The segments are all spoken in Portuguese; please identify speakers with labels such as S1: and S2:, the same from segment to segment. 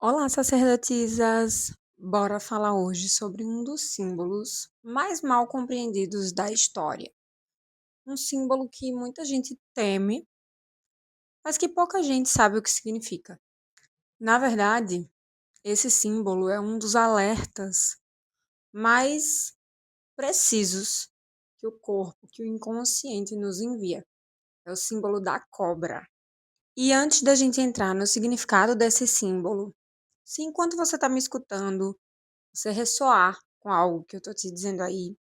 S1: Olá, sacerdotisas! Bora falar hoje sobre um dos símbolos mais mal compreendidos da história. Um símbolo que muita gente teme, mas que pouca gente sabe o que significa. Na verdade, esse símbolo é um dos alertas mais precisos que o corpo, que o inconsciente nos envia. É o símbolo da cobra. E antes da gente entrar no significado desse símbolo, se enquanto você está me escutando, você ressoar com algo que eu tô te dizendo aí,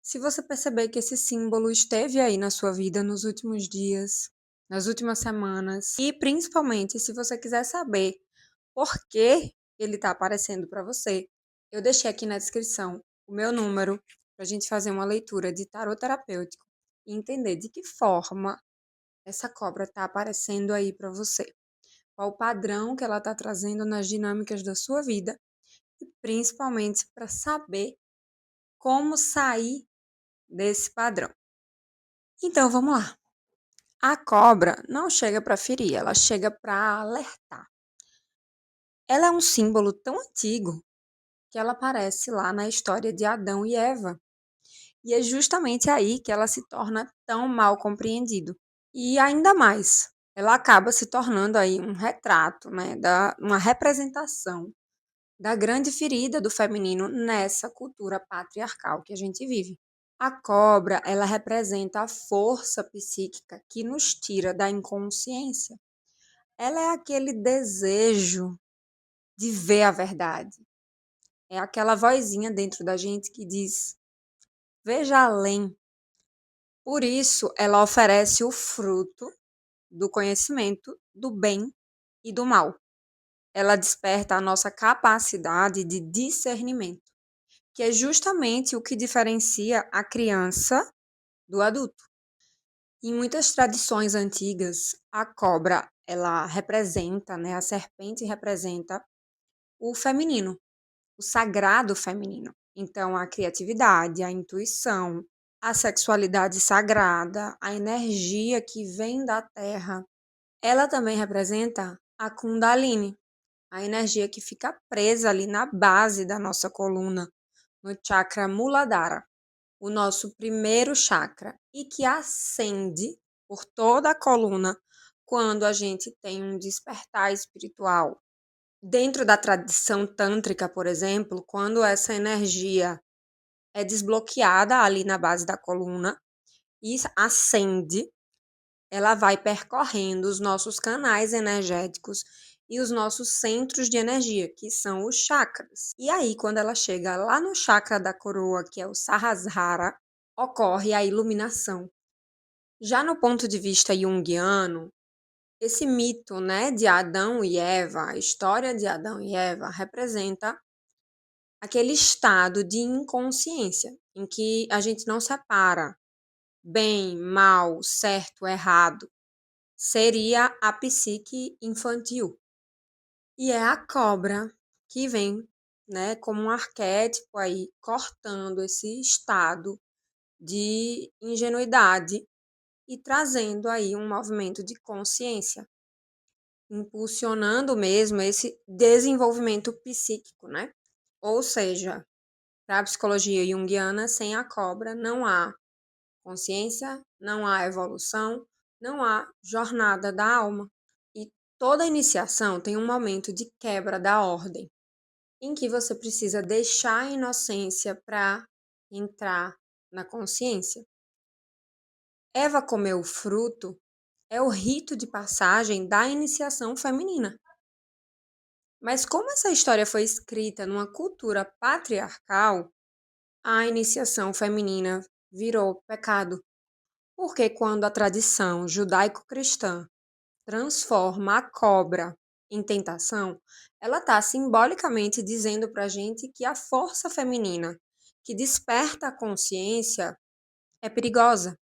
S1: se você perceber que esse símbolo esteve aí na sua vida nos últimos dias, nas últimas semanas, e principalmente se você quiser saber por que ele está aparecendo para você, eu deixei aqui na descrição o meu número para a gente fazer uma leitura de tarot terapêutico e entender de que forma essa cobra está aparecendo aí para você. Qual o padrão que ela está trazendo nas dinâmicas da sua vida e principalmente para saber como sair desse padrão. Então vamos lá. A cobra não chega para ferir, ela chega para alertar. Ela é um símbolo tão antigo que ela aparece lá na história de Adão e Eva. E é justamente aí que ela se torna tão mal compreendido. E ainda mais, ela acaba se tornando aí um retrato, né, uma representação da grande ferida do feminino nessa cultura patriarcal que a gente vive. A cobra, ela representa a força psíquica que nos tira da inconsciência. Ela é aquele desejo de ver a verdade. É aquela vozinha dentro da gente que diz: veja além. Por isso, ela oferece o fruto do conhecimento do bem e do mal. Ela desperta a nossa capacidade de discernimento, que é justamente o que diferencia a criança do adulto. Em muitas tradições antigas, a cobra, ela representa, né, a serpente representa o feminino, o sagrado feminino. Então, a criatividade, a intuição, a sexualidade sagrada, a energia que vem da terra. Ela também representa a Kundalini, a energia que fica presa ali na base da nossa coluna, no chakra Muladhara, o nosso primeiro chakra, e que ascende por toda a coluna quando a gente tem um despertar espiritual. Dentro da tradição tântrica, por exemplo, quando essa energia é desbloqueada ali na base da coluna e ascende, ela vai percorrendo os nossos canais energéticos e os nossos centros de energia, que são os chakras. E aí, quando ela chega lá no chakra da coroa, que é o Sahasrara, ocorre a iluminação. Já no ponto de vista junguiano, esse mito, né, de Adão e Eva, a história de Adão e Eva, representa aquele estado de inconsciência em que a gente não separa bem, mal, certo, errado. Seria a psique infantil. E é a cobra que vem, né, como um arquétipo aí, cortando esse estado de ingenuidade e trazendo aí um movimento de consciência, impulsionando mesmo esse desenvolvimento psíquico, né? Ou seja, para a psicologia junguiana, sem a cobra não há consciência, não há evolução, não há jornada da alma. E toda iniciação tem um momento de quebra da ordem, em que você precisa deixar a inocência para entrar na consciência. Eva comeu o fruto é o rito de passagem da iniciação feminina. Mas como essa história foi escrita numa cultura patriarcal, a iniciação feminina virou pecado. Porque quando a tradição judaico-cristã transforma a cobra em tentação, ela está simbolicamente dizendo para a gente que a força feminina que desperta a consciência é perigosa.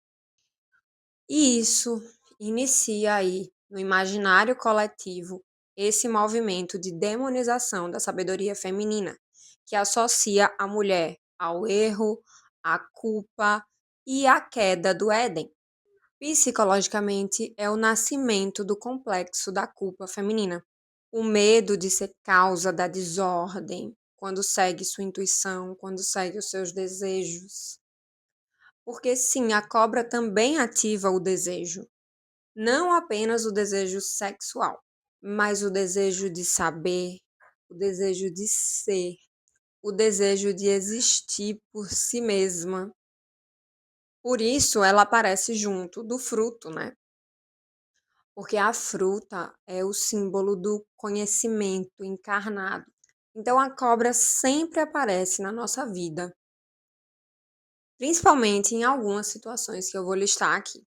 S1: E isso inicia aí, no imaginário coletivo, esse movimento de demonização da sabedoria feminina, que associa a mulher ao erro, à culpa e à queda do Éden. Psicologicamente, é o nascimento do complexo da culpa feminina. o medo de ser causa da desordem, quando segue sua intuição, quando segue os seus desejos. Porque sim, a cobra também ativa o desejo, não apenas o desejo sexual, mas o desejo de saber, o desejo de ser, o desejo de existir por si mesma. Por isso ela aparece junto do fruto, né? Porque a fruta é o símbolo do conhecimento encarnado. Então a cobra sempre aparece na nossa vida, principalmente em algumas situações que eu vou listar aqui.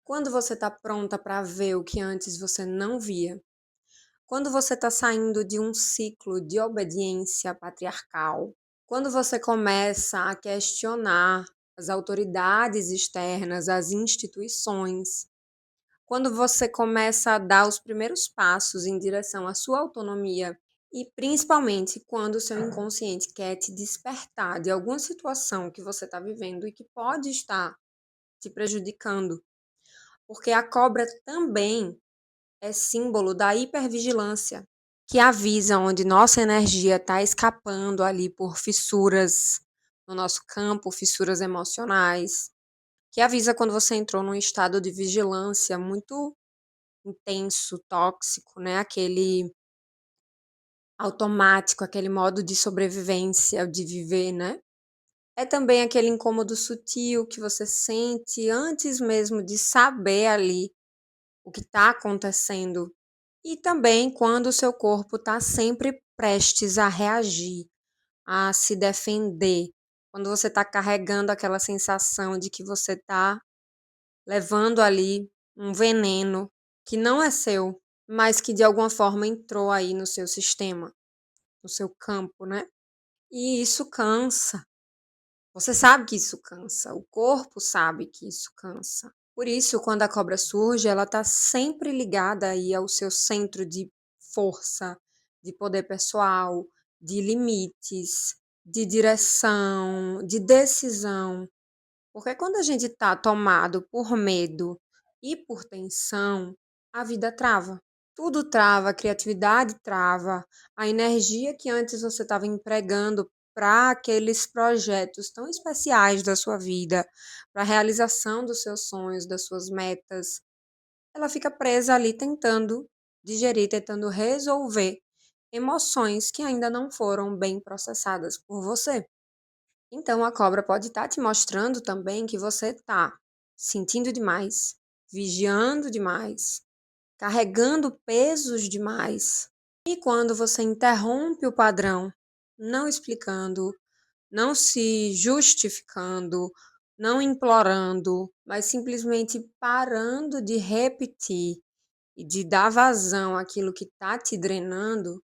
S1: Quando você está pronta para ver o que antes você não via, quando você está saindo de um ciclo de obediência patriarcal, quando você começa a questionar as autoridades externas, as instituições, quando você começa a dar os primeiros passos em direção à sua autonomia e principalmente quando o seu inconsciente quer te despertar de alguma situação que você está vivendo e que pode estar te prejudicando, porque a cobra também é símbolo da hipervigilância, que avisa onde nossa energia está escapando ali por fissuras no nosso campo, fissuras emocionais, que avisa quando você entrou num estado de vigilância muito intenso, tóxico, né? Aquele automático, aquele modo de sobrevivência, de viver, né? É também aquele incômodo sutil que você sente antes mesmo de saber ali o que está acontecendo. E também quando o seu corpo está sempre prestes a reagir, a se defender. Quando você está carregando aquela sensação de que você está levando ali um veneno que não é seu, mas que de alguma forma entrou aí no seu sistema, no seu campo, né? E isso cansa. Você sabe que isso cansa, o corpo sabe que isso cansa. Por isso, quando a cobra surge, ela está sempre ligada aí ao seu centro de força, de poder pessoal, de limites, de direção, de decisão. Porque quando a gente está tomado por medo e por tensão, a vida trava. Tudo trava, a criatividade trava, a energia que antes você estava empregando para aqueles projetos tão especiais da sua vida, para a realização dos seus sonhos, das suas metas, ela fica presa ali tentando digerir, tentando resolver emoções que ainda não foram bem processadas por você. Então a cobra pode estar te mostrando também que você está sentindo demais, vigiando demais, carregando pesos demais. E quando você interrompe o padrão, não explicando, não se justificando, não implorando, mas simplesmente parando de repetir e de dar vazão àquilo que está te drenando,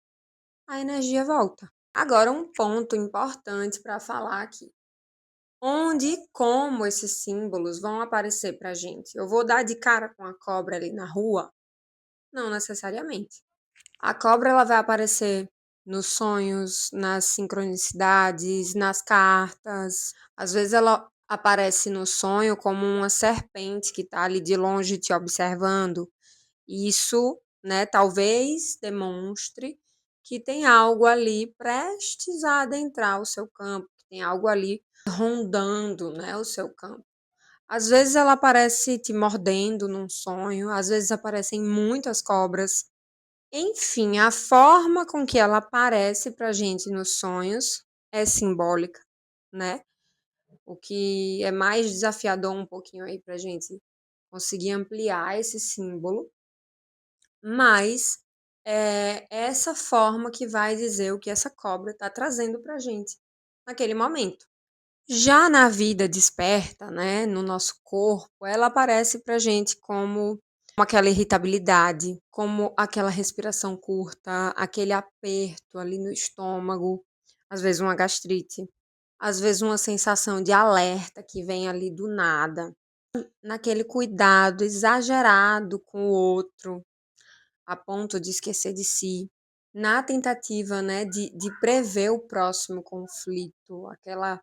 S1: a energia volta. Agora, um ponto importante para falar aqui. Onde e como esses símbolos vão aparecer para a gente? Eu vou dar de cara com a cobra ali na rua? Não necessariamente. A cobra ela vai aparecer nos sonhos, nas sincronicidades, nas cartas. Às vezes ela aparece no sonho como uma serpente que está ali de longe te observando. Isso, né, talvez demonstre que tem algo ali prestes a adentrar o seu campo, que tem algo ali rondando, né, o seu campo. Às vezes ela aparece te mordendo num sonho, às vezes aparecem muitas cobras. Enfim, a forma com que ela aparece pra gente nos sonhos é simbólica, né? O que é mais desafiador um pouquinho aí pra gente conseguir ampliar esse símbolo, mas é essa forma que vai dizer o que essa cobra está trazendo pra gente naquele momento. Já na vida desperta, né, no nosso corpo, ela aparece pra gente como aquela irritabilidade, como aquela respiração curta, aquele aperto ali no estômago, às vezes uma gastrite, às vezes uma sensação de alerta que vem ali do nada, naquele cuidado exagerado com o outro, a ponto de esquecer de si, na tentativa, né, de prever o próximo conflito, aquela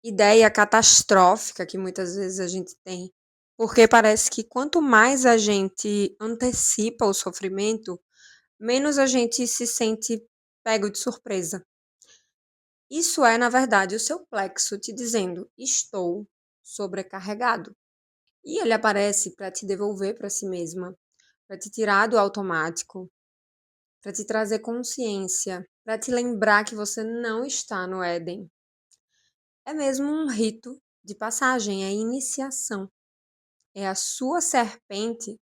S1: ideia catastrófica que muitas vezes a gente tem, porque parece que quanto mais a gente antecipa o sofrimento, menos a gente se sente pego de surpresa. Isso é, na verdade, o seu plexo te dizendo: estou sobrecarregado. E ele aparece para te devolver para si mesma, para te tirar do automático, para te trazer consciência, para te lembrar que você não está no Éden. É mesmo um rito de passagem, é iniciação. É a sua serpente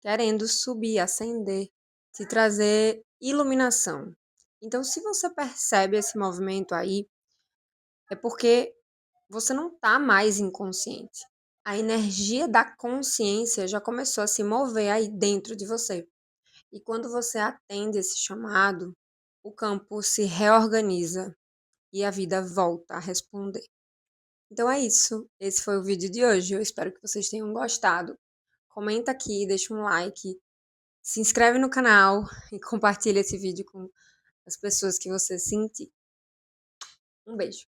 S1: querendo subir, ascender, te trazer iluminação. Então, se você percebe esse movimento aí, é porque você não está mais inconsciente. A energia da consciência já começou a se mover aí dentro de você. E quando você atende esse chamado, o campo se reorganiza e a vida volta a responder. Então é isso. Esse foi o vídeo de hoje. Eu espero que vocês tenham gostado. Comenta aqui, deixa um like, se inscreve no canal e compartilha esse vídeo com as pessoas que você sentir. Um beijo.